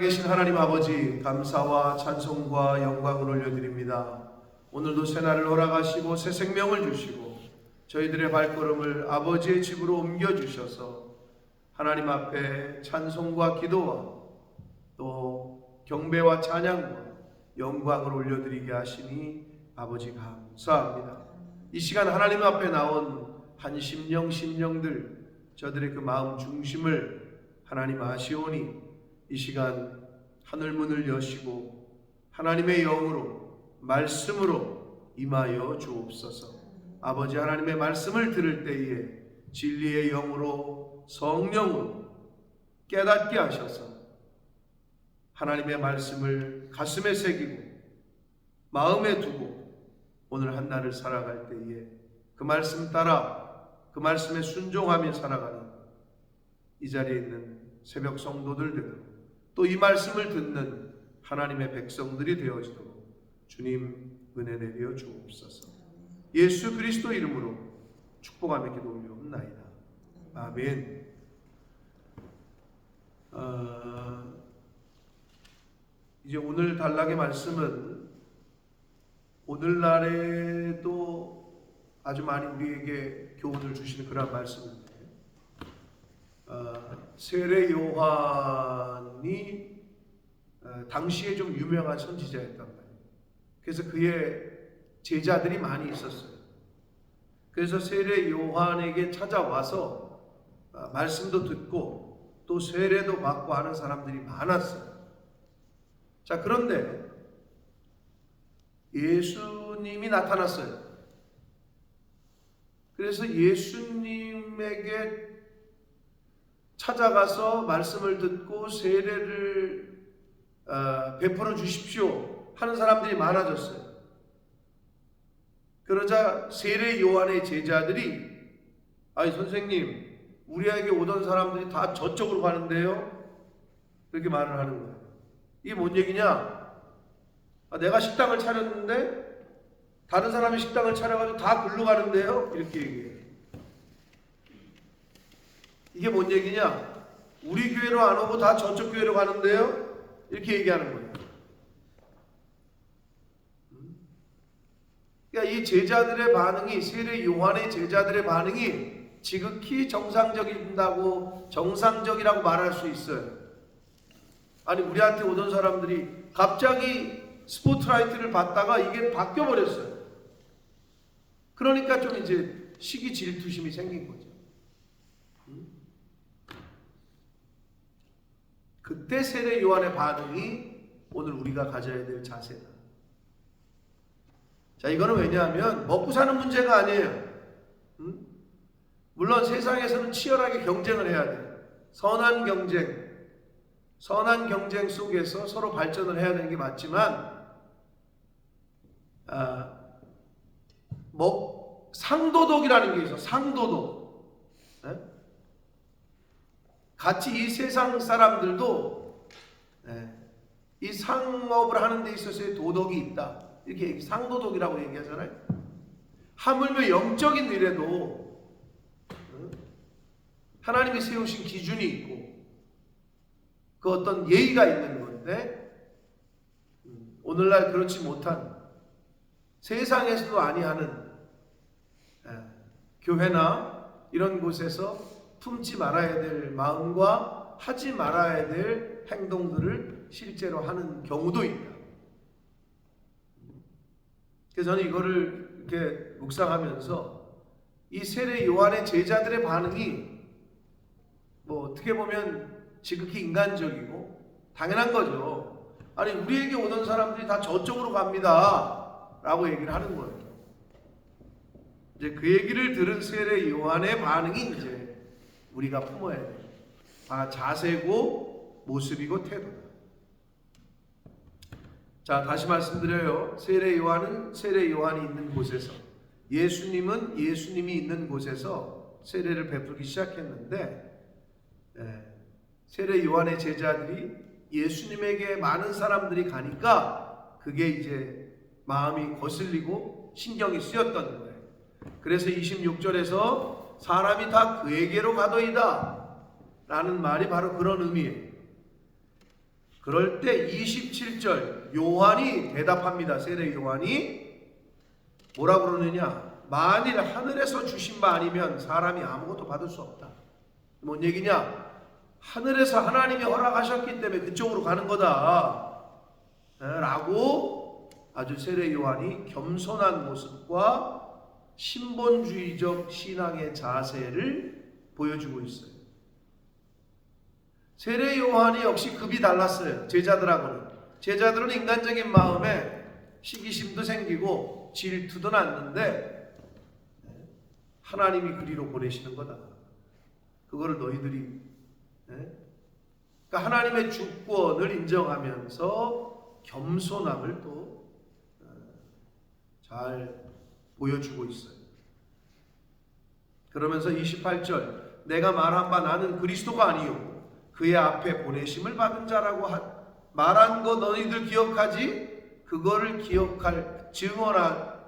계신 하나님 아버지, 감사와 찬송과 영광을 올려드립니다. 오늘도 새날을 허락하시고 새 생명을 주시고 저희들의 발걸음을 아버지의 집으로 옮겨주셔서 하나님 앞에 찬송과 기도와 또 경배와 찬양과 영광을 올려드리게 하시니 아버지 감사합니다. 이 시간 하나님 앞에 나온 한 심령들 저들의 그 마음 중심을 하나님 아시오니 이 시간 하늘문을 여시고 하나님의 영으로 말씀으로 임하여 주옵소서. 아버지 하나님의 말씀을 들을 때에 진리의 영으로 성령으로 깨닫게 하셔서 하나님의 말씀을 가슴에 새기고 마음에 두고 오늘 한 날을 살아갈 때에 그 말씀 따라 그 말씀에 순종하며 살아가는 이 자리에 있는 새벽 성도들 되도록 또 이 말씀을 듣는 하나님의 백성들이 되어지도록 주님 은혜 내려 주옵소서. 예수 그리스도 이름으로 축복하며 기도 올려옵나이다. 아멘. 이제 오늘 단락의 말씀은 오늘날에도 아주 많이 우리에게 교훈을 주시는 그런 말씀인데 세례 요한이 당시에 좀 유명한 선지자였단 말이에요. 그래서 그의 제자들이 많이 있었어요. 그래서 세례 요한에게 찾아와서 말씀도 듣고 또 세례도 받고 하는 사람들이 많았어요. 자, 그런데 예수님이 나타났어요. 그래서 예수님에게 찾아가서 말씀을 듣고 세례를 베풀어 주십시오 하는 사람들이 많아졌어요. 그러자 세례 요한의 제자들이 아니 선생님 우리에게 오던 사람들이 다 저쪽으로 가는데요? 그렇게 말을 하는 거예요. 이게 뭔 얘기냐? 내가 식당을 차렸는데 다른 사람이 식당을 차려가지고 다 글로 가는데요? 이렇게 얘기해요. 이게 뭔 얘기냐? 우리 교회로 안 오고 다 저쪽 교회로 가는데요? 이렇게 얘기하는 거예요. 그러니까 이 제자들의 반응이, 세례 요한의 제자들의 반응이 지극히 정상적이라고 말할 수 있어요. 아니 우리한테 오던 사람들이 갑자기 스포트라이트를 받다가 이게 바뀌어버렸어요. 그러니까 좀 이제 시기 질투심이 생긴 거죠. 그때 세례 요한의 반응이 오늘 우리가 가져야 될 자세다. 자, 이거는 왜냐하면 먹고 사는 문제가 아니에요. 물론 세상에서는 치열하게 경쟁을 해야 돼요. 선한 경쟁 속에서 서로 발전을 해야 되는 게 맞지만 상도덕이라는 게 있어. 상도덕. 같이 이 세상 사람들도 이 상업을 하는 데 있어서의 도덕이 있다. 이렇게 상도덕이라고 얘기하잖아요. 하물며 영적인 일에도 하나님이 세우신 기준이 있고 그 어떤 예의가 있는 건데 오늘날 그렇지 못한 세상에서도 아니하는 교회나 이런 곳에서 품지 말아야 될 마음과 하지 말아야 될 행동들을 실제로 하는 경우도 있다. 그래서 저는 이거를 이렇게 묵상하면서 이 세례 요한의 제자들의 반응이 뭐 어떻게 보면 지극히 인간적이고 당연한 거죠. 아니 우리에게 오는 사람들이 다 저쪽으로 갑니다 라고 얘기를 하는 거예요. 이제 그 얘기를 들은 세례 요한의 반응이 이제 우리가 품어야 돼요. 자세고 모습이고 태도다. 자, 다시 말씀드려요. 세례 요한이 있는 곳에서, 예수님이 있는 곳에서 세례를 베풀기 시작했는데 세례 요한의 제자들이 예수님에게 많은 사람들이 가니까 그게 이제 마음이 거슬리고 신경이 쓰였던 거예요. 그래서 26절에서 사람이 다 그에게로 가더이다 라는 말이 바로 그런 의미예요. 그럴 때 27절 요한이 대답합니다. 세례 요한이 뭐라 그러느냐? 만일 하늘에서 주신 바 아니면 사람이 아무것도 받을 수 없다. 뭔 얘기냐? 하늘에서 하나님이 허락하셨기 때문에 그쪽으로 가는 거다 라고 아주 세례 요한이 겸손한 모습과 신본주의적 신앙의 자세를 보여주고 있어요. 세례 요한이 역시 급이 달랐어요. 제자들하고는. 제자들은 인간적인 마음에 시기심도 생기고 질투도 났는데 하나님이 그리로 보내시는 거다. 그거를 너희들이 그러니까 하나님의 주권을 인정하면서 겸손함을 또 잘 보여주고 있어요. 그러면서 28절 내가 말한 바 나는 그리스도가 아니요 그의 앞에 보내심을 받은 자라고 말한 거 너희들 기억하지? 그거를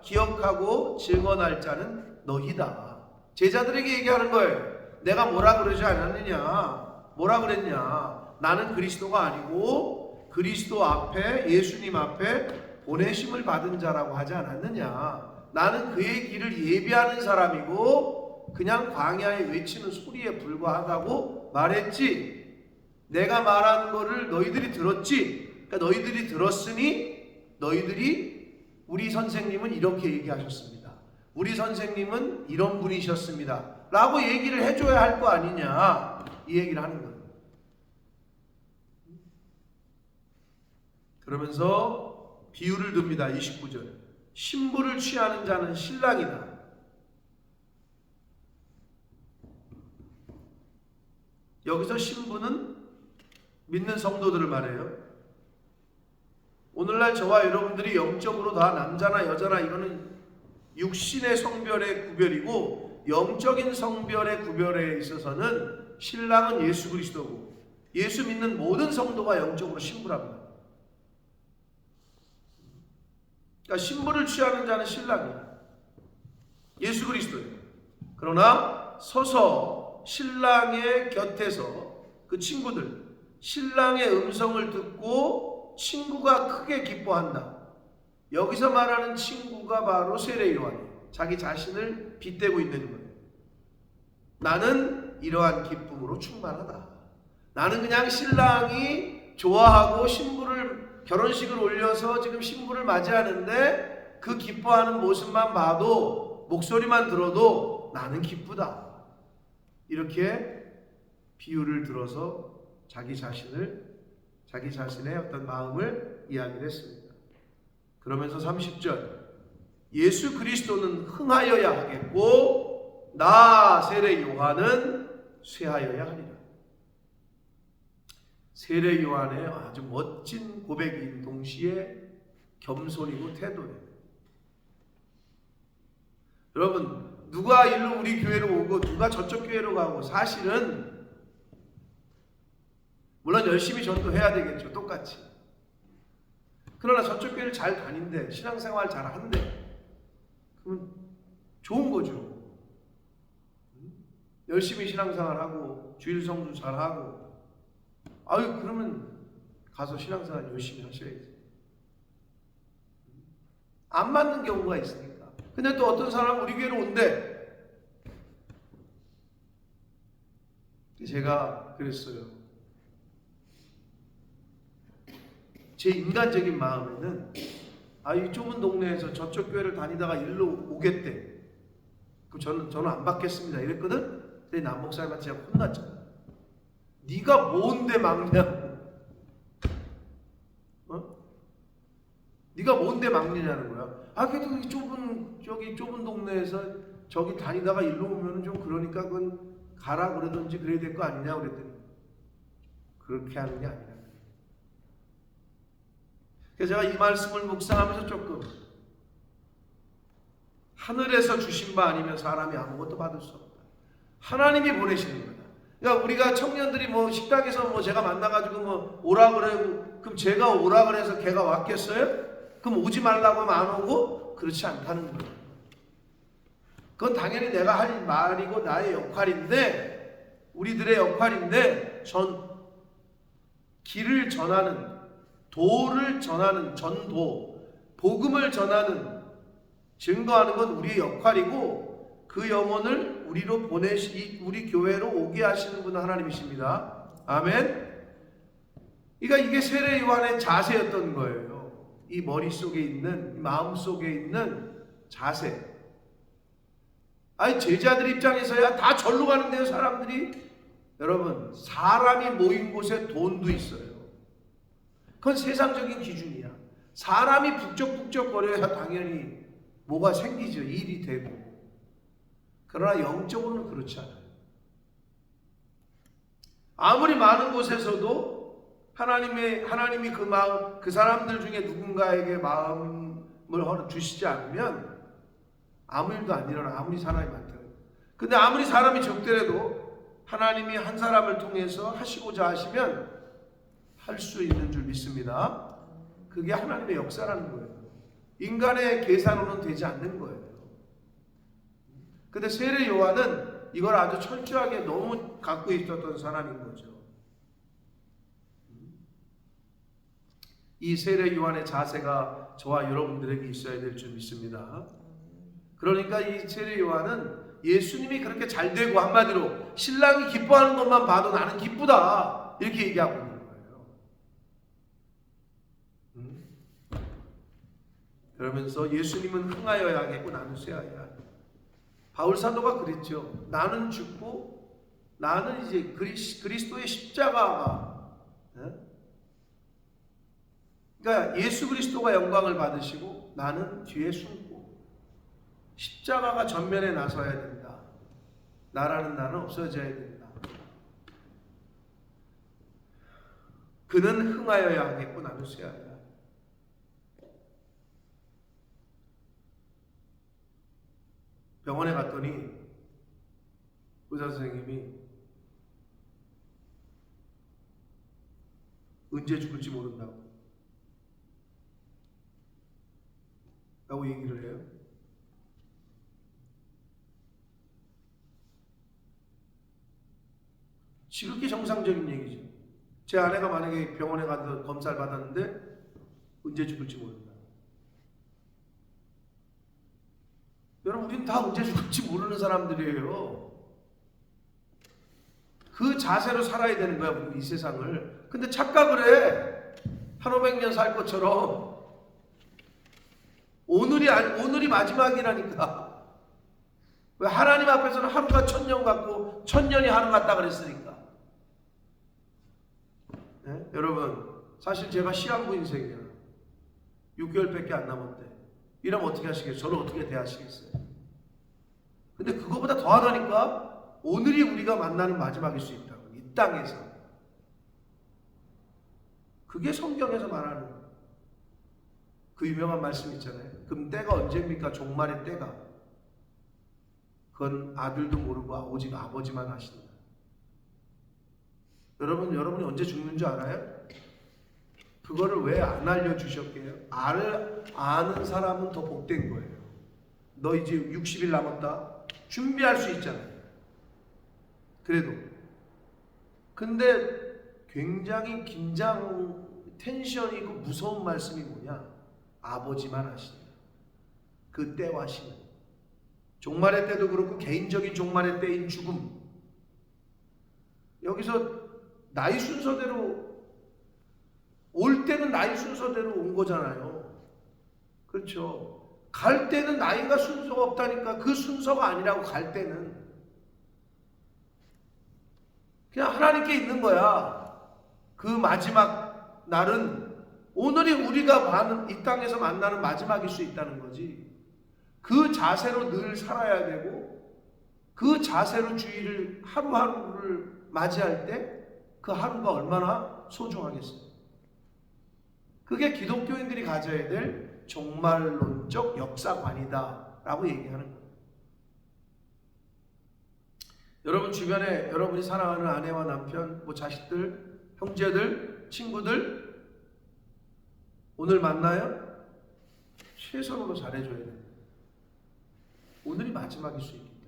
기억하고 증언할 자는 너희다. 제자들에게 얘기하는 거예요. 내가 뭐라 그러지 않았느냐? 뭐라 그랬냐? 나는 그리스도가 아니고 그리스도 앞에 예수님 앞에 보내심을 받은 자라고 하지 않았느냐? 나는 그의 길을 예비하는 사람이고 그냥 광야에 외치는 소리에 불과하다고 말했지. 내가 말한 거를 너희들이 들었지. 그러니까 너희들이 들었으니 너희들이 우리 선생님은 이렇게 얘기하셨습니다. 우리 선생님은 이런 분이셨습니다. 라고 얘기를 해줘야 할 거 아니냐. 이 얘기를 하는 거예요. 그러면서 비유를 듭니다. 29절 신부를 취하는 자는 신랑이다. 여기서 신부는 믿는 성도들을 말해요. 오늘날 저와 여러분들이 영적으로 다 남자나 여자나 이거는 육신의 성별의 구별이고 영적인 성별의 구별에 있어서는 신랑은 예수 그리스도고 예수 믿는 모든 성도가 영적으로 신부랍니다. 그러니까 신부를 취하는 자는 신랑이야. 예수 그리스도예요. 그러나 서서 신랑의 곁에서 그 친구들 신랑의 음성을 듣고 친구가 크게 기뻐한다. 여기서 말하는 친구가 바로 세례 요한이에요. 자기 자신을 빗대고 있는 거예요. 나는 이러한 기쁨으로 충만하다. 나는 그냥 신랑이 좋아하고 신부를 결혼식을 올려서 지금 신부를 맞이하는데 그 기뻐하는 모습만 봐도 목소리만 들어도 나는 기쁘다. 이렇게 비유를 들어서 자기 자신의 어떤 마음을 이야기를 했습니다. 그러면서 30절 예수 그리스도는 흥하여야 하겠고 나 세례 요한은 쇠하여야 하리라. 세례 요한의 아주 멋진 고백인 동시에 겸손이고 태도예요. 여러분 누가 일로 우리 교회로 오고 누가 저쪽 교회로 가고 사실은 물론 열심히 전도해야 되겠죠. 똑같이. 그러나 저쪽 교회를 잘 다닌대 신앙생활 잘 한대 그러면 좋은 거죠. 열심히 신앙생활하고 주일 성수 잘하고 아유 그러면 가서 신앙생활 열심히 하셔야지. 안 맞는 경우가 있으니까. 근데 또 어떤 사람은 우리 교회로 온대. 제가 그랬어요. 제 인간적인 마음에는 이 좁은 동네에서 저쪽 교회를 다니다가 일로 오겠대. 그럼 저는 안 받겠습니다. 이랬거든. 근데 남목사님한테 제가 혼났잖아. 네가 뭔데 막냐고. 네가 뭔데 막느냐는 거야. 그래도 좁은 동네에서 저기 다니다가 일로 오면 좀 그러니까 그건 가라 그러든지 그래야 될 거 아니냐 그랬더니 그렇게 하는 게 아니라. 그래서 제가 이 말씀을 묵상하면서 조금 하늘에서 주신 바 아니면 사람이 아무것도 받을 수 없다. 하나님이 보내시는 거다. 그러니까 우리가 청년들이 식당에서 제가 만나가지고 오라 그래고 그럼 제가 오라 그래서 걔가 왔겠어요? 그럼 오지 말라고 하면 안 오고? 그렇지 않다는 거예요. 그건 당연히 내가 할 말이고 나의 역할인데 우리들의 역할인데 길을 전하는, 도를 전하는, 전도, 복음을 전하는, 증거하는 건 우리의 역할이고, 그 영혼을 우리로 우리 교회로 오게 하시는 분은 하나님이십니다. 아멘. 그러니까 이게 세례 요한의 자세였던 거예요. 이 머릿속에 있는, 이 마음속에 있는 자세. 아니, 제자들 입장에서야 다 절로 가는데요, 사람들이. 여러분, 사람이 모인 곳에 돈도 있어요. 그건 세상적인 기준이야. 사람이 북적북적거려야 당연히 뭐가 생기죠. 일이 되고. 그러나 영적으로는 그렇지 않아요. 아무리 많은 곳에서도 하나님이 그 마음, 그 사람들 중에 누군가에게 마음을 주시지 않으면 아무 일도 안 일어나. 아무리 사람이 많더라도. 근데 아무리 사람이 적더라도 하나님이 한 사람을 통해서 하시고자 하시면 할 수 있는 줄 믿습니다. 그게 하나님의 역사라는 거예요. 인간의 계산으로는 되지 않는 거예요. 근데 세례 요한은 이걸 아주 철저하게 너무 갖고 있었던 사람인 거죠. 이 세례 요한의 자세가 저와 여러분들에게 있어야 될 줄 믿습니다. 그러니까 이 세례 요한은 예수님이 그렇게 잘 되고, 한마디로 신랑이 기뻐하는 것만 봐도 나는 기쁘다, 이렇게 얘기하고 있는 거예요. 그러면서 예수님은 흥하여야 하겠고 나는 쇠하여야 하겠고. 바울 사도가 그랬죠. 나는 죽고 나는 이제 그리스도의 십자가가, 그러니까 예수 그리스도가 영광을 받으시고 나는 뒤에 숨고 십자가가 전면에 나서야 된다. 나라는 나는 없어져야 된다. 그는 흥하여야 하겠고 나는 쇠하여야 하겠다. 병원에 갔더니 의사 선생님이 언제 죽을지 모른다고 라고 얘기를 해요. 지극히 정상적인 얘기죠. 제 아내가 만약에 병원에 가서 검사를 받았는데 언제 죽을지 모른다. 여러분, 우리는 다 언제 죽을지 모르는 사람들이에요. 그 자세로 살아야 되는 거야, 우리 이 세상을. 근데 착각을 해. 한 500년 살 것처럼. 오늘이 마지막이라니까. 왜? 하나님 앞에서는 하루가 1000년 같고 1000년이 하루 같다 그랬으니까. 네? 여러분, 사실 제가 시한부 인생이야. 6개월밖에 안 남았대. 이러면 어떻게 하시겠어요? 저를 어떻게 대하시겠어요? 근데 그거보다 더 하나니까 오늘이 우리가 만나는 마지막일 수 있다고. 이 땅에서. 그게 성경에서 말하는 그 유명한 말씀 있잖아요. 그럼 때가 언제입니까? 종말의 때가. 그건 아들도 모르고 오직 아버지만 아신다. 여러분이 언제 죽는 줄 알아요? 그거를 왜 안 알려주셨게요? 아는 사람은 더 복된 거예요. 너 이제 60일 남았다. 준비할 수 있잖아요. 그래도. 근데 굉장히 텐션이 있고 무서운 말씀이 뭐냐? 아버지만 아신다. 그 때와 시는. 종말의 때도 그렇고 개인적인 종말의 때인 죽음. 여기서 나이 순서대로 올 때는 나이 순서대로 온 거잖아요. 그렇죠. 갈 때는 나이가 순서가 없다니까. 그 순서가 아니라고. 갈 때는 그냥 하나님께 있는 거야. 그 마지막 날은 오늘이 우리가 이 땅에서 만나는 마지막일 수 있다는 거지. 그 자세로 늘 살아야 되고, 그 자세로 주일을 하루하루를 맞이할 때 그 하루가 얼마나 소중하겠어요. 그게 기독교인들이 가져야 될 종말론적 역사관이다 라고 얘기하는 거예요. 여러분 주변에 여러분이 사랑하는 아내와 남편, 자식들, 형제들, 친구들 오늘 만나요? 최선으로 잘해줘야 돼요. 오늘이 마지막일 수 있기 때문에.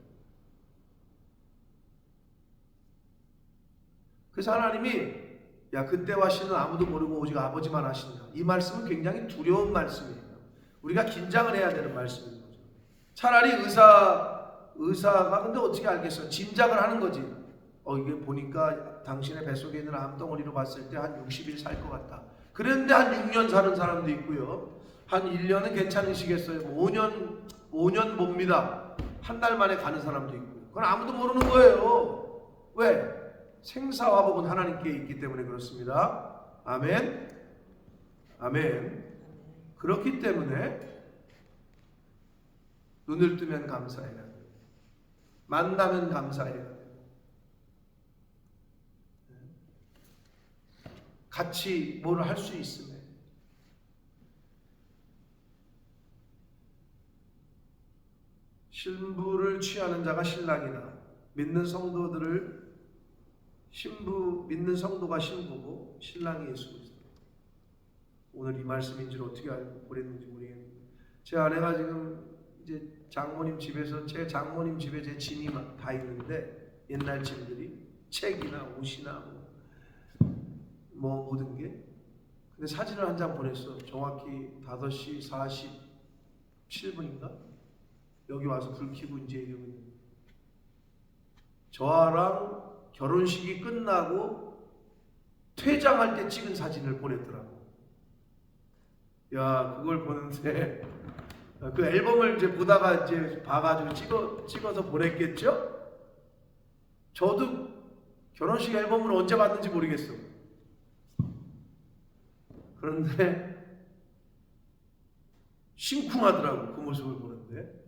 그래서 하나님이 야 그때와 시는 아무도 모르고 오직 아버지만 아신다. 이 말씀은 굉장히 두려운 말씀이에요. 우리가 긴장을 해야 되는 말씀인 거죠. 차라리 의사가 근데 어떻게 알겠어? 짐작을 하는 거지. 이게 보니까 당신의 뱃속에 있는 암덩어리로 봤을 때 한 60일 살 것 같다. 그런데 한 6년 사는 사람도 있고요. 한 1년은 괜찮으시겠어요. 5년 봅니다. 한 달 만에 가는 사람도 있고요. 그건 아무도 모르는 거예요. 왜? 생사화복은 하나님께 있기 때문에 그렇습니다. 아멘. 아멘. 그렇기 때문에 눈을 뜨면 감사해야 돼요. 만나면 감사해야 돼요. 같이 뭘 할 수 있으면 신부를 취하는 자가 신랑이나 믿는 성도들을 믿는 성도가 신부고 신랑이 예수 그리스도. 오늘 이 말씀인지를 어떻게 알고 그랬는지 모르겠는데 제 아내가 지금 이제 장모님 집에서 제 장모님 집에 제 짐이 다 있는데 옛날 짐들이 책이나 옷이나 뭐 모든 게. 근데 사진을 한 장 보냈어. 정확히 5시 47분인가? 여기 와서 불 켜고 이제 이러고 있는. 저랑 결혼식이 끝나고 퇴장할 때 찍은 사진을 보냈더라고. 야, 그걸 보는데 그 앨범을 이제 보다가 이제 봐가지고 찍어서 보냈겠죠? 저도 결혼식 앨범을 언제 봤는지 모르겠어. 그런데 심쿵하더라고 그 모습을 보는데.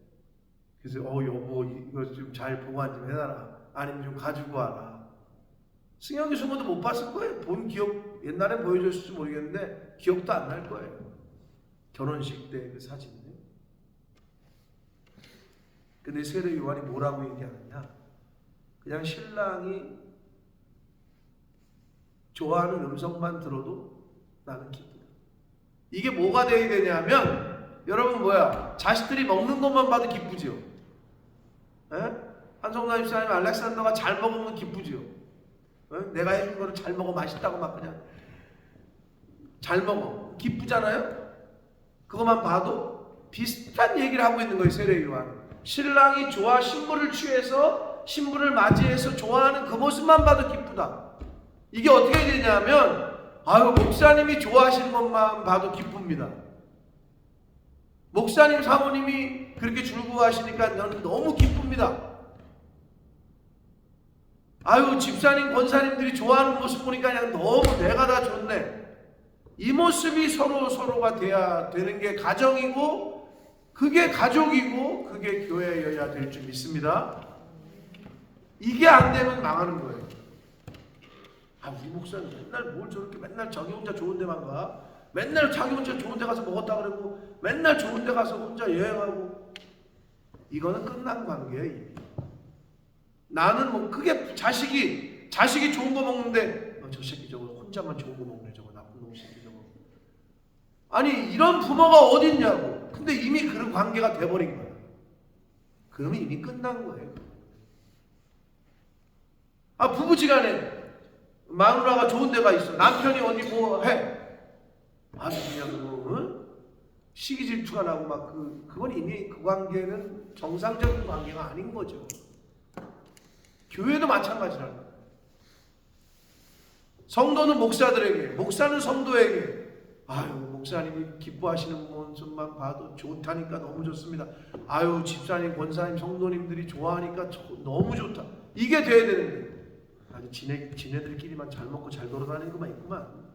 그래서 여보 이거 좀 잘 보관 좀 해놔라. 아니면 좀 가지고 와라. 승영이 수모도 못 봤을 거예요. 본 기억 옛날에 보여줬을지 모르겠는데 기억도 안 날 거예요. 결혼식 때 그 사진. 근데 세례 요한이 뭐라고 얘기하느냐? 그냥 신랑이 좋아하는 음성만 들어도 나는 기쁘다. 이게 뭐가 돼야 되냐면 여러분 자식들이 먹는 것만 봐도 기쁘죠. 한성남 집사님 알렉산더가 잘 먹으면 기쁘죠. 내가 해준 거를 잘 먹어 맛있다고 막 그냥 잘 먹어 기쁘잖아요. 그것만 봐도 비슷한 얘기를 하고 있는 거예요. 세례 요한 신랑이 신부를 취해서 신부를 맞이해서 좋아하는 그 모습만 봐도 기쁘다. 이게 어떻게 되냐면 목사님이 좋아하시는 것만 봐도 기쁩니다. 목사님 사모님이 그렇게 즐거워하시니까 저는 너무 기쁩니다. 집사님 권사님들이 좋아하는 모습 보니까 그냥 너무 내가 다 좋네. 이 모습이 서로가 돼야 되는 게 가정이고 그게 가족이고 그게 교회여야 될 줄 믿습니다. 이게 안 되면 망하는 거예요. 우리 목사님 맨날 뭘 저렇게 맨날 자기 혼자 좋은 데만 가. 맨날 자기 혼자 좋은 데 가서 먹었다 그러고 맨날 좋은 데 가서 혼자 여행하고. 이거는 끝난 관계예요. 나는 그게 자식이 좋은 거 먹는데 저 새끼 저거 혼자만 좋은 거 먹네. 저거 나쁜 놈 새끼 저거. 아니 이런 부모가 어딨냐고. 근데 이미 그런 관계가 돼버린 거야. 그러면 이미 끝난 거예요. 부부지간에 마누라가 좋은 데가 있어. 남편이 어디 뭐 해. 그냥 시기 질투가 나고 그건 이미 그 관계는 정상적인 관계가 아닌 거죠. 교회도 마찬가지라는 거예요. 성도는 목사들에게, 목사는 성도에게 목사님이 기뻐하시는 모습만 봐도 좋다니까 너무 좋습니다. 집사님, 권사님, 성도님들이 좋아하니까 너무 좋다. 이게 돼야 되는데 지네들끼리만 잘 먹고 잘 돌아다니는 것만 있구만.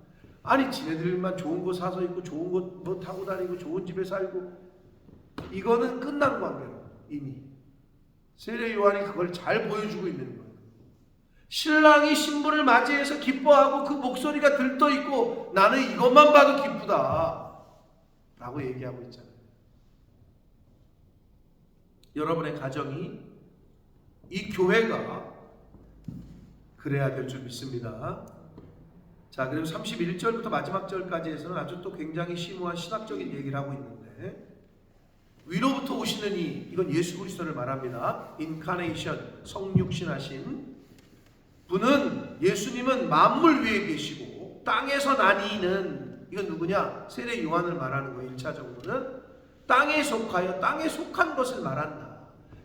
지네들만 좋은 거 사서 입고 좋은 거 뭐 타고 다니고 좋은 집에 살고. 이거는 끝난 관계로 이미 세례 요한이 그걸 잘 보여주고 있는 거예요. 신랑이 신부를 맞이해서 기뻐하고 그 목소리가 들떠있고 나는 이것만 봐도 기쁘다 라고 얘기하고 있잖아요. 여러분의 가정이 이 교회가 그래야 될 줄 믿습니다. 자, 그리고 31절부터 마지막 절까지에서는 아주 또 굉장히 심오한 신학적인 얘기를 하고 있는데 위로부터 오시는 이건 예수 그리스도를 말합니다. 인카네이션, 성육신하신 분은 예수님은 만물 위에 계시고 땅에서 난 이는 이건 누구냐? 세례 요한을 말하는 거예요. 1차적으로는 땅에 속하여 땅에 속한 것을 말한다.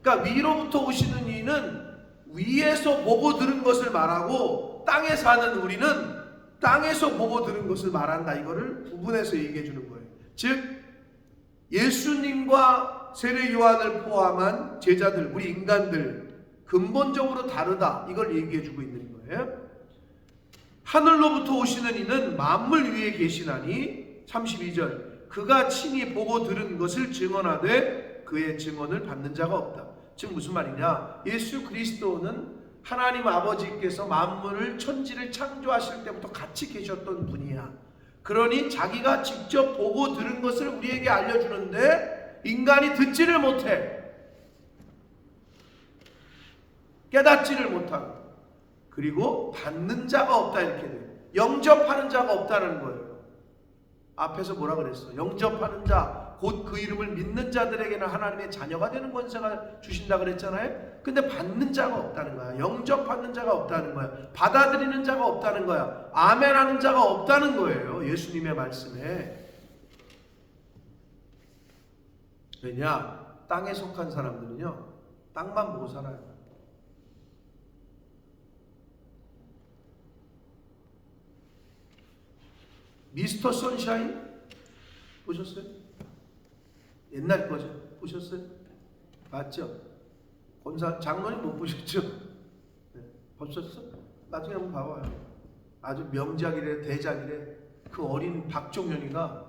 그러니까 위로부터 오시는 이는 위에서 보고 들은 것을 말하고 땅에 사는 우리는 땅에서 보고 들은 것을 말한다. 이거를 구분해서 얘기해 주는 거예요. 즉 예수님과 세례 요한을 포함한 제자들, 우리 인간들 근본적으로 다르다. 이걸 얘기해 주고 있는 거예요. 하늘로부터 오시는 이는 만물 위에 계시나니 32절 그가 친히 보고 들은 것을 증언하되 그의 증언을 받는 자가 없다. 즉 무슨 말이냐? 예수 그리스도는 하나님 아버지께서 만물을 천지를 창조하실 때부터 같이 계셨던 분이야. 그러니 자기가 직접 보고 들은 것을 우리에게 알려주는데 인간이 듣지를 못해. 깨닫지를 못하고 그리고 받는 자가 없다 이렇게 돼요. 영접하는 자가 없다는 거예요. 앞에서 뭐라 그랬어? 영접하는 자, 곧 그 이름을 믿는 자들에게는 하나님의 자녀가 되는 권세가 주신다 그랬잖아요. 근데 받는 자가 없다는 거야. 영접하는 자가 없다는 거야. 받아들이는 자가 없다는 거야. 아멘하는 자가 없다는 거예요. 예수님의 말씀에. 왜냐? 땅에 속한 사람들은요, 땅만 보고 살아요. 미스터 선샤인 보셨어요? 옛날 거죠. 보셨어요? 봤죠? 권사 장로님 못 보셨죠? 네. 보셨어? 나중에 한번 봐봐요. 아주 명작이래, 대작이래. 그 어린 박종현이가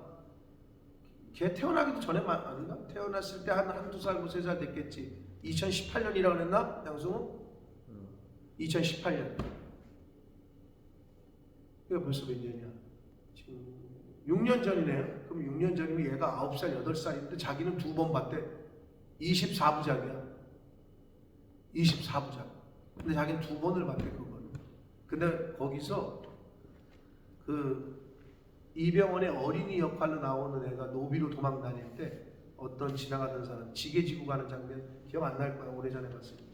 걔 태어나기도 전에 아닌가? 태어났을 때 한두 살, 세 살 됐겠지. 2018년이라고 그랬나? 양승우? 2018년. 이거 벌써 몇 년이야? 지금 6년 전이네요. 그럼 6년 전이면 얘가 9살, 8살인데 자기는 2번 봤대. 24부작이야. 24부작. 근데 자기는 2번을 봤대, 그거는. 근데 거기서 그 이병헌의 어린이 역할로 나오는 애가 노비로 도망 다닐 때 어떤 지나가던 사람 지게 지고 가는 장면 기억 안 날 거야. 오래전에 봤으니까.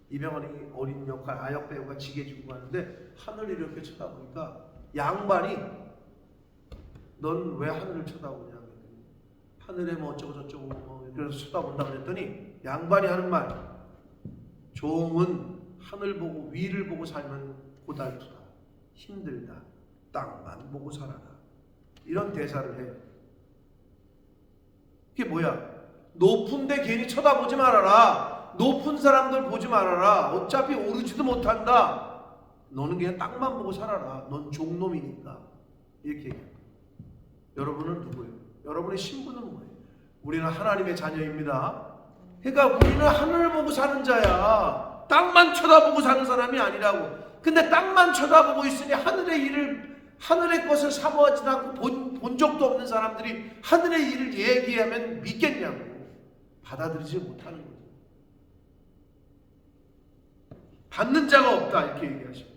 이병헌이 어린 역할 아역 배우가 지게 지고 가는데 하늘을 이렇게 쳐다보니까 양반이 넌 왜 하늘을 쳐다보냐? 하늘에 뭐 어쩌고 저쩌고 그래서 쳐다본다 그랬더니 양반이 하는 말 종은 하늘 보고 위를 보고 살면 고달프다. 힘들다. 땅만 보고 살아라. 이런 대사를 해요. 그게 뭐야? 높은 데 괜히 쳐다보지 말아라. 높은 사람들 보지 말아라. 어차피 오르지도 못한다. 너는 그냥 땅만 보고 살아라. 넌 종놈이니까. 이렇게 얘기해요. 여러분은 누구예요? 여러분의 신분은 뭐예요? 우리는 하나님의 자녀입니다. 그러니까 우리는 하늘을 보고 사는 자야. 땅만 쳐다보고 사는 사람이 아니라고. 근데 땅만 쳐다보고 있으니 하늘의 것을 사모하지 않고 본 적도 없는 사람들이 하늘의 일을 얘기하면 믿겠냐고. 받아들이지 못하는 거죠. 받는 자가 없다 이렇게 얘기하십니다.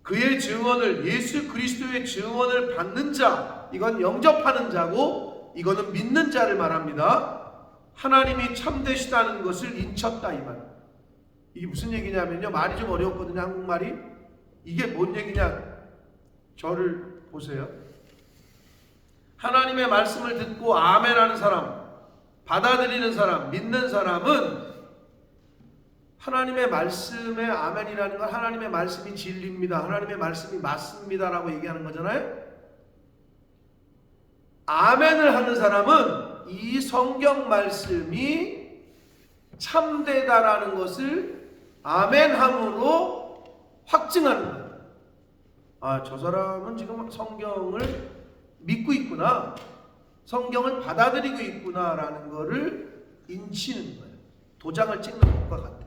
그의 증언을 예수 그리스도의 증언을 받는 자, 이건 영접하는 자고 이거는 믿는 자를 말합니다. 하나님이 참되시다는 것을 인쳤다 이 말. 이게 무슨 얘기냐면요, 말이 좀 어려웠거든요. 한국말이. 이게 뭔 얘기냐? 저를 보세요. 하나님의 말씀을 듣고 아멘하는 사람, 받아들이는 사람, 믿는 사람은 하나님의 말씀에 아멘이라는 건 하나님의 말씀이 진리입니다. 하나님의 말씀이 맞습니다라고 얘기하는 거잖아요. 아멘을 하는 사람은 이 성경 말씀이 참되다라는 것을 아멘함으로 확증하는 거예요. 아, 저 사람은 지금 성경을 믿고 있구나. 성경을 받아들이고 있구나라는 것을 인치는 거예요. 도장을 찍는 것과 같아요.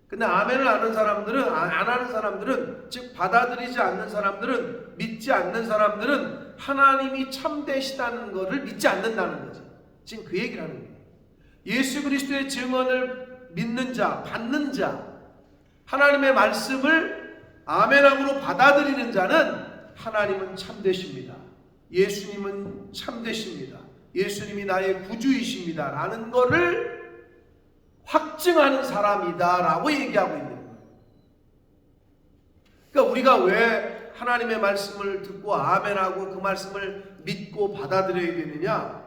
근데 아멘을 하는 사람들은, 안 하는 사람들은, 즉 받아들이지 않는 사람들은, 믿지 않는 사람들은 하나님이 참되시다는 것을 믿지 않는다는 거죠. 지금 그 얘기를 하는 거예요. 예수 그리스도의 증언을 믿는 자, 받는 자, 하나님의 말씀을 아멘함으로 받아들이는 자는 하나님은 참되십니다. 예수님은 참되십니다. 예수님이 나의 구주이십니다. 라는 것을 확증하는 사람이다 라고 얘기하고 있는 거예요. 그러니까 우리가 왜 하나님의 말씀을 듣고 아멘하고 그 말씀을 믿고 받아들여야 되느냐?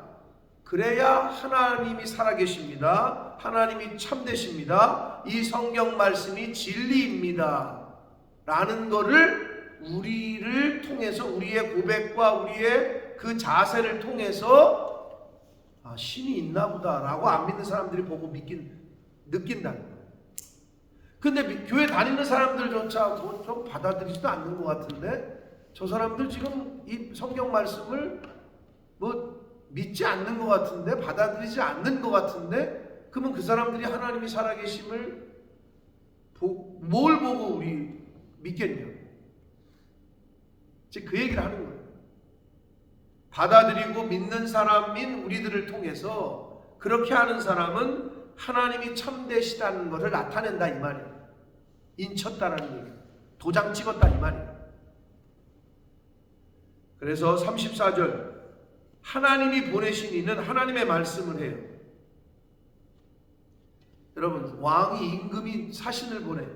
그래야 하나님이 살아계십니다. 하나님이 참되십니다. 이 성경 말씀이 진리입니다. 라는 거를 우리를 통해서, 우리의 고백과 우리의 그 자세를 통해서 신이 있나 보다 라고 안 믿는 사람들이 보고 느낀다는 거예요. 근데 교회 다니는 사람들조차 좀 받아들이지도 않는 것 같은데, 저 사람들 지금 이 성경 말씀을 믿지 않는 것 같은데, 받아들이지 않는 것 같은데, 그러면 그 사람들이 하나님이 살아계심을 뭘 보고 우리 믿겠냐? 즉 그 얘기를 하는 거예요. 받아들이고 믿는 사람인 우리들을 통해서 그렇게 하는 사람은 하나님이 참되시다는 것을 나타낸다 이 말이에요. 인쳤다는 얘기, 도장 찍었다 이 말이에요. 그래서 34절, 하나님이 보내신 이는 하나님의 말씀을 해요. 여러분, 왕이 임금이 사신을 보내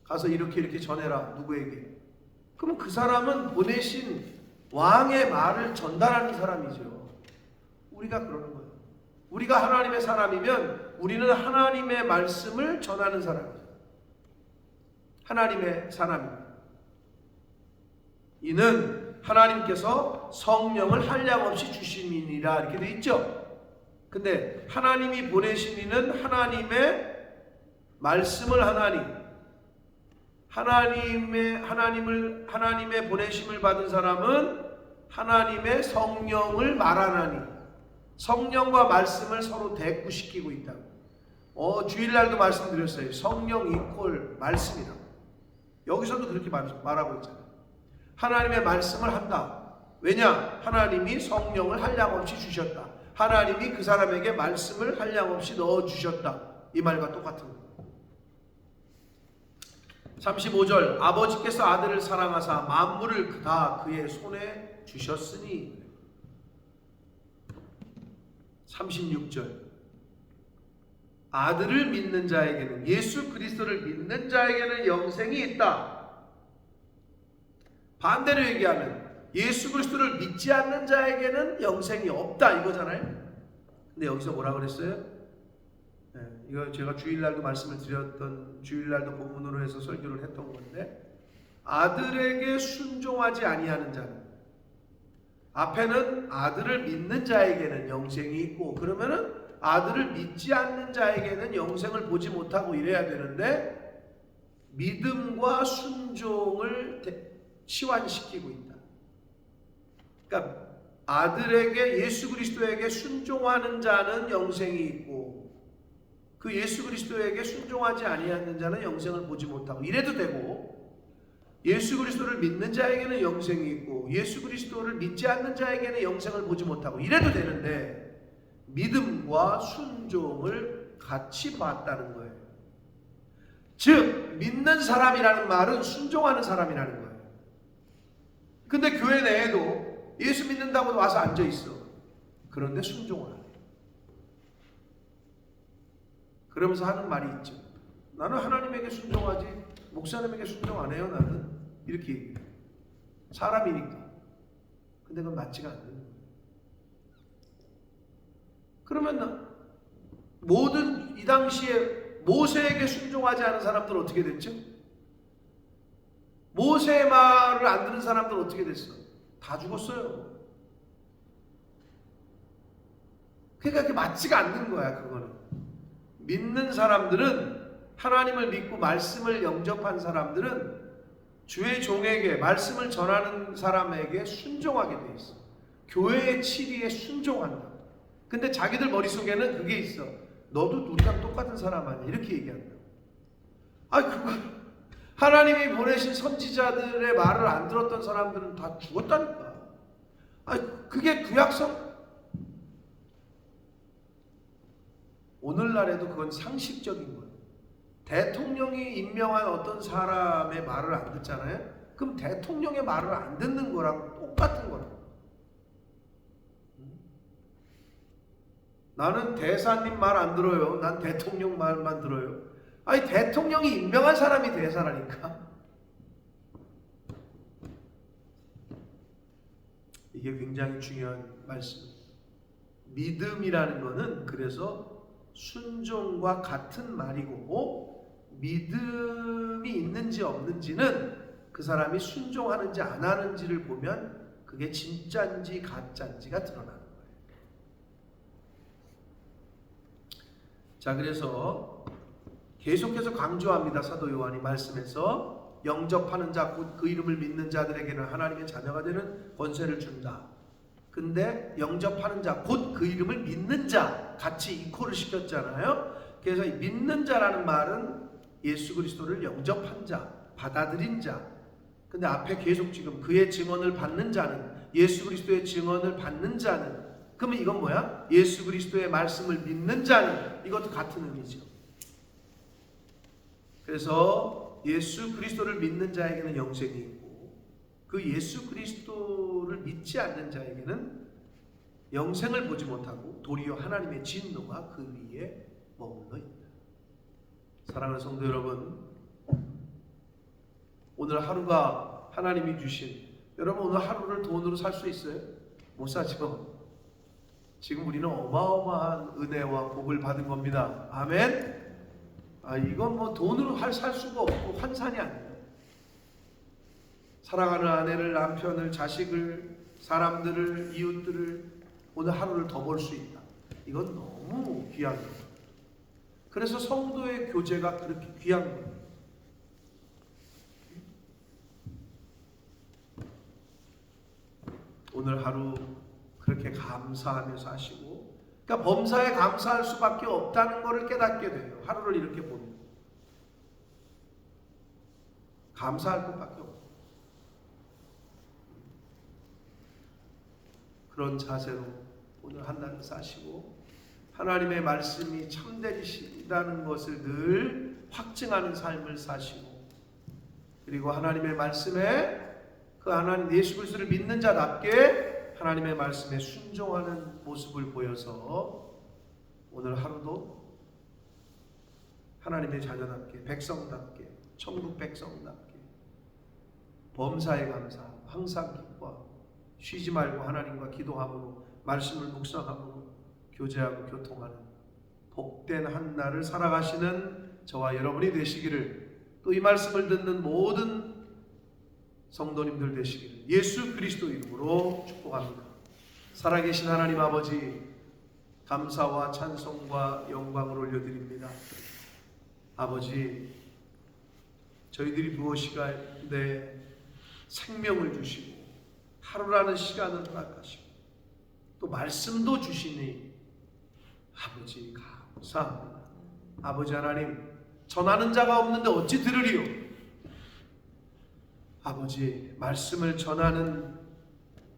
가서 이렇게 전해라 누구에게. 그러면 그 사람은 보내신 왕의 말을 전달하는 사람이죠. 우리가 그러는 거예요. 우리가 하나님의 사람이면 우리는 하나님의 말씀을 전하는 사람이죠. 하나님의 사람입니다. 이는 하나님께서 성령을 한량없이 주심이니라 이렇게 돼 있죠. 근데 하나님이 보내신 이는 하나님의 말씀을 하나니, 하나님의 보내심을 받은 사람은 하나님의 성령을 말하나니, 성령과 말씀을 서로 대꾸시키고 있다고. 주일날도 말씀드렸어요. 성령 이퀄 말씀이다. 여기서도 그렇게 말하고 있잖아요. 하나님의 말씀을 한다. 왜냐? 하나님이 성령을 한량없이 주셨다. 하나님이 그 사람에게 말씀을 한량없이 넣어주셨다. 이 말과 똑같은 거예요. 35절, 아버지께서 아들을 사랑하사 만물을 다 그의 손에 주셨으니. 36절, 아들을 믿는 자에게는, 예수 그리스도를 믿는 자에게는 영생이 있다. 반대로 얘기하면 예수 그리스도를 믿지 않는 자에게는 영생이 없다 이거잖아요. 근데 여기서 뭐라 그랬어요? 이거 제가 주일날도 말씀을 드렸던, 주일날도 본문으로 해서 설교를 했던 건데, 아들에게 순종하지 아니하는 자는, 앞에는 아들을 믿는 자에게는 영생이 있고, 그러면은 아들을 믿지 않는 자에게는 영생을 보지 못하고 이래야 되는데, 믿음과 순종을 치환시키고 있다. 그러니까 아들에게, 예수 그리스도에게 순종하는 자는 영생이 있고, 그 예수 그리스도에게 순종하지 아니하는 자는 영생을 보지 못하고 이래도 되고, 예수 그리스도를 믿는 자에게는 영생이 있고 예수 그리스도를 믿지 않는 자에게는 영생을 보지 못하고 이래도 되는데, 믿음과 순종을 같이 봤다는 거예요. 즉 믿는 사람이라는 말은 순종하는 사람이라는 거예요. 근데 교회 내에도 예수 믿는다고 와서 앉아 있어. 그런데 순종을 안 해. 그러면서 하는 말이 있죠. 나는 하나님에게 순종하지 목사님에게 순종 안 해요. 나는 이렇게 얘기해요. 사람이니까. 근데 그건 맞지가 않는 거예요. 그러면 모든 이 당시에 모세에게 순종하지 않은 사람들은 어떻게 됐죠? 모세의 말을 안 듣는 사람들은 어떻게 됐어? 다 죽었어요. 그러니까 그게 맞지가 않는 거야. 그거는 믿는 사람들은, 하나님을 믿고 말씀을 영접한 사람들은 주의 종에게, 말씀을 전하는 사람에게 순종하게 돼 있어. 교회의 치리에 순종한다. 근데 자기들 머릿속에는 그게 있어. 너도 우리랑 똑같은 사람 아니야, 이렇게 얘기한다. 그거 하나님이 보내신 선지자들의 말을 안 들었던 사람들은 다 죽었다니까. 그게 구약성. 오늘날에도 그건 상식적인 거예요. 대통령이 임명한 어떤 사람의 말을 안 듣잖아요. 그럼 대통령의 말을 안 듣는 거랑 똑같은 거라고. 나는 대사님 말 안 들어요. 난 대통령 말만 들어요. 대통령이 임명한 사람이 대사라니까. 이게 굉장히 중요한 말씀. 믿음이라는 것은 그래서 순종과 같은 말이고, 믿음이 있는지 없는지는 그 사람이 순종하는지 안 하는지를 보면 그게 진짜인지 가짜인지가 드러나는 거예요. 자, 그래서 계속해서 강조합니다. 사도 요한이 말씀에서 영접하는 자 곧 그 이름을 믿는 자들에게는 하나님의 자녀가 되는 권세를 준다. 근데 영접하는 자 곧 그 이름을 믿는 자 같이 이코를 시켰잖아요. 그래서 믿는 자라는 말은 예수 그리스도를 영접한 자, 받아들인 자. 근데 앞에 계속 지금 그의 증언을 받는 자는, 예수 그리스도의 증언을 받는 자는, 그러면 이건 뭐야? 예수 그리스도의 말씀을 믿는 자는, 이것도 같은 의미죠. 그래서 예수 그리스도를 믿는 자에게는 영생이 있고, 그 예수 그리스도를 믿지 않는 자에게는 영생을 보지 못하고 도리어 하나님의 진노가 그 위에 머물러 있다. 사랑하는 성도 여러분, 오늘 하루가 하나님이 주신, 여러분 오늘 하루를 돈으로 살 수 있어요? 못 사죠. 지금 우리는 어마어마한 은혜와 복을 받은 겁니다. 아멘. 이건 뭐 돈으로 살 수가 없고 환산이 아니에요. 사랑하는 아내를, 남편을, 자식을, 사람들을, 이웃들을 오늘 하루를 더 벌 수 있다. 이건 너무 귀한 거예요. 그래서 성도의 교제가 그렇게 귀한 거예요. 오늘 하루 그렇게 감사하며 사시고, 그러니까 범사에 감사할 수밖에 없다는 것을 깨닫게 돼요. 하루를 이렇게 보면 감사할 것밖에 없어요. 그런 자세로 오늘 한 날을 사시고, 하나님의 말씀이 참되시다는 것을 늘 확증하는 삶을 사시고, 그리고 하나님의 말씀에 그 하나님 예수 그리스도를 믿는 자답게 하나님의 말씀에 순종하는 모습을 보여서 오늘 하루도 하나님의 자녀답게, 백성답게, 천국 백성답게 범사에 감사하고 항상 기뻐하고 쉬지 말고 하나님과 기도함으로, 말씀을 묵상함으로 교제하고 교통하는 복된 한 날을 살아가시는 저와 여러분이 되시기를, 또 이 말씀을 듣는 모든 성도님들 되시기를 예수 그리스도 이름으로 축복합니다. 살아계신 하나님 아버지, 감사와 찬송과 영광을 올려드립니다. 아버지, 저희들이 무엇이간데 생명을 주시고 하루라는 시간을 허락하시고 또 말씀도 주시니 아버지 감사합니다. 아버지 하나님, 전하는 자가 없는데 어찌 들으리요? 아버지, 말씀을 전하는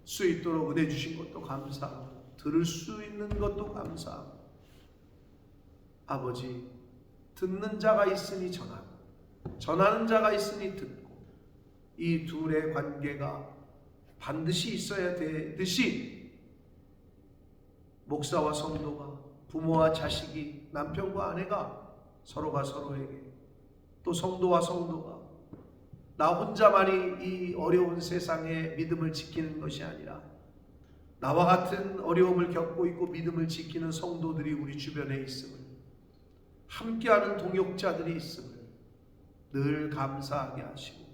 수 있도록 은혜 주신 것도 감사하고 들을 수 있는 것도 감사하고, 아버지, 듣는 자가 있으니 전하고 전하는 자가 있으니 듣고, 이 둘의 관계가 반드시 있어야 되듯이 목사와 성도가, 부모와 자식이, 남편과 아내가 서로가 서로에게, 또 성도와 성도가, 나 혼자만이 이 어려운 세상에 믿음을 지키는 것이 아니라 나와 같은 어려움을 겪고 있고 믿음을 지키는 성도들이 우리 주변에 있음을, 함께하는 동역자들이 있음을 늘 감사하게 하시고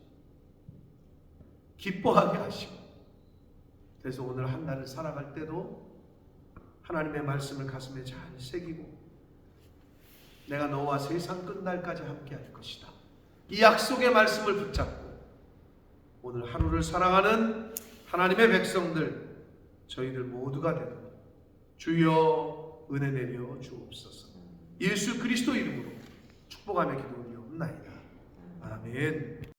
기뻐하게 하시고, 그래서 오늘 한 날을 살아갈 때도 하나님의 말씀을 가슴에 잘 새기고 내가 너와 세상 끝날까지 함께할 것이다, 이 약속의 말씀을 붙잡고 오늘 하루를 사랑하는 하나님의 백성들, 저희들 모두가 되도록 주여 은혜 내려 주옵소서. 예수 그리스도 이름으로 축복하며 기도드리옵나이다. 아멘.